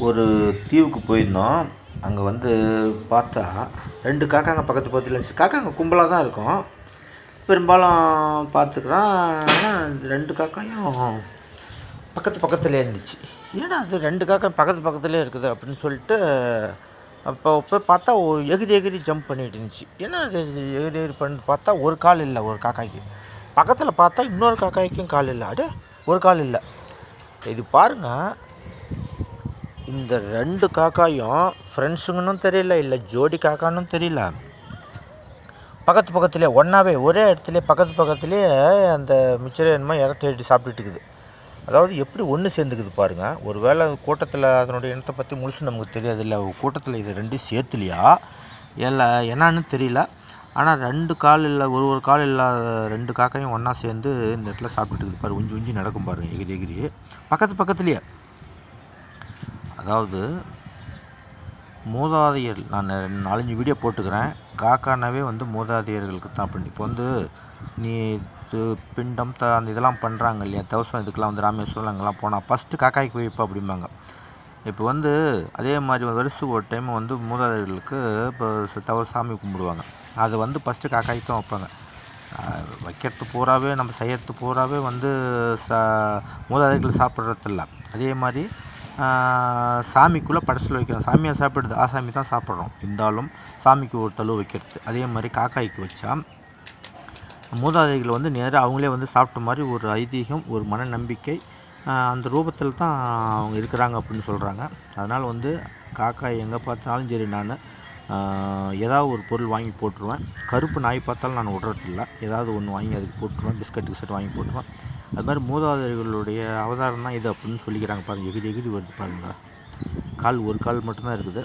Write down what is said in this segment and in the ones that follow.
ஒரு தீவுக்கு போயிருந்தோம். அங்கே வந்து பார்த்தா 2 காக்காங்க பக்கத்து பக்கத்தில் இருந்துச்சு. காக்காங்க கும்பலாக தான் இருக்கும். பெரும்பாலும் பார்த்துக்குறோம். ஆனால் 2 காக்காயும் பக்கத்து பக்கத்துலேயே இருந்துச்சு. ஏன்னா அது 2 காக்கா பக்கத்து பக்கத்துலேயே இருக்குது அப்படின்னு சொல்லிட்டு அப்போ போய் பார்த்தா எகிரி எகிரி ஜம்ப் பண்ணிட்டு இருந்துச்சு. ஏன்னா அது எகிரி எகிரி பண்ணி பார்த்தா ஒரு கால் இல்லை ஒரு காக்காய்க்கு. பக்கத்தில் பார்த்தா இன்னொரு காக்காய்க்கும் கால் இல்லை. ஒரு கால் இல்லை. இது பாருங்கள், இந்த 2 காக்காயும் ஃப்ரெண்ட்ஸுங்கன்னு தெரியல, இல்லை ஜோடி காக்கான்னு தெரியல, பக்கத்து பக்கத்துலேயே ஒன்றாவே ஒரே இடத்துலையே பக்கத்து பக்கத்துலேயே அந்த மிச்சர் என்னமோ தேடி சாப்பிட்டுட்டு இருக்குது. அதாவது எப்படி ஒன்று சேர்ந்துக்குது பாருங்கள். ஒரு வேளை கூட்டத்தில் அதனுடைய இனத்தை பற்றி முழுசு நமக்கு தெரியாது, இல்லை கூட்டத்தில் இது 2 சேர்த்துலையா இல்லை என்னான்னு தெரியல. ஆனால் 2 கால் இல்லை ஒரு கால் இல்லாத 2 காக்காயும் ஒன்றா சேர்ந்து இந்த இடத்துல சாப்பிட்டுட்டு இருக்குது பாரு. உஞ்சி உஞ்சி நடக்கும் பாருங்கள், எகிரி எகிரி பக்கத்து பக்கத்துலேயே. அதாவது மூதாதையர், நான் 4-5 வீடியோ போட்டுக்கிறேன். காக்கானாவே வந்து மூதாதையர்களுக்கு தான் பண்ணி. இப்போ வந்து நீ பிண்டம் அந்த இதெல்லாம் பண்ணுறாங்க இல்லையா, தவசம் இதுக்கெல்லாம் வந்து ராமேஸ்வரம் அங்கெல்லாம் போனால் ஃபஸ்ட்டு காக்காய்க்கு வைப்பா அப்படிம்பாங்க. இப்போ வந்து அதே மாதிரி வருஷத்துக்கு ஒரு டைம் வந்து மூதாதையர்களுக்கு இப்போ சாமி கும்பிடுவாங்க. அதை வந்து ஃபஸ்ட்டு காக்காய்க்கு தான் வைப்பாங்க. வைக்கிறது பூராவே நம்ம செய்யறது பூராவே வந்து மூதாதையர்கள் சாப்பிட்றதில்ல. அதே மாதிரி சாமிக்குள்ளே படத்தில் வைக்கிறோம். சாமியாக சாப்பிடுது, ஆசாமி தான் சாப்பிட்றோம். இருந்தாலும் சாமிக்கு ஒரு தழுவு வைக்கிறது. அதே மாதிரி காக்காய்க்கு வச்சா மூதாதைகள் வந்து நேராக அவங்களே வந்து சாப்பிட்ட மாதிரி ஒரு ஐதீகம், ஒரு மன நம்பிக்கை. அந்த ரூபத்தில் தான் அவங்க இருக்கிறாங்க அப்படின்னு சொல்கிறாங்க. அதனால் வந்து காக்காய் எங்கே பார்த்தாலும் சரி, நான் ஏதாவது ஒரு பொருள் வாங்கி போட்டுருவேன். கருப்பு நாய் பார்த்தாலும் நான் விட்றதில்ல. ஏதாவது ஒன்று வாங்கி அதுக்கு போட்டுருவேன். பிஸ்கட் வாங்கி போட்டுருவேன். அது மாதிரி மூதாதையர்களுடைய அவதாரம் தான் இது அப்படின்னு சொல்லிக்கிறாங்க பாருங்கள். எகிரி எகிரி வருது பாருங்கள். ஒரு கால் மட்டும்தான் இருக்குது.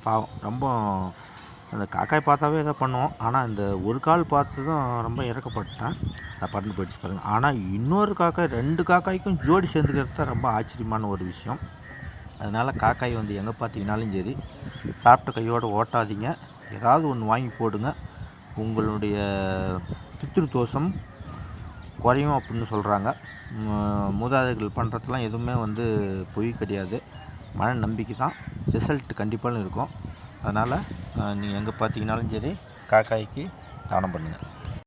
பாவம். ரொம்ப அந்த காக்காய் பார்த்தாவே எதாவது பண்ணுவோம். ஆனால் இந்த ஒரு கால் பார்த்து தான் ரொம்ப இறக்கப்பட்டேன். அதை பறந்து போயிடுச்சு பாருங்கள். ஆனால் இன்னொரு காக்காய் 2 காக்காய்க்கும் ஜோடி சேர்ந்துக்கிறது தான் ரொம்ப ஆச்சரியமான ஒரு விஷயம். அதனால் காக்காய் வந்து எங்கே பார்த்தீங்கன்னாலும் சரி, சாப்பிட்ட கையோடு ஓட்டாதீங்க. ஏதாவது ஒன்று வாங்கி போடுங்க. உங்களுடைய பித்ரு தோஷம் குறையும் அப்படின்னு சொல்கிறாங்க. மூதாதைகள் பண்ணுறதுலாம் எதுவுமே வந்து பொய் கிடையாது, மன நம்பிக்கை தான். ரிசல்ட் கண்டிப்பாக இருக்கும். அதனால் நீங்கள் எங்கே பார்த்தீங்கன்னாலும் சரி காக்காய்க்கு தானம் பண்ணுங்கள்.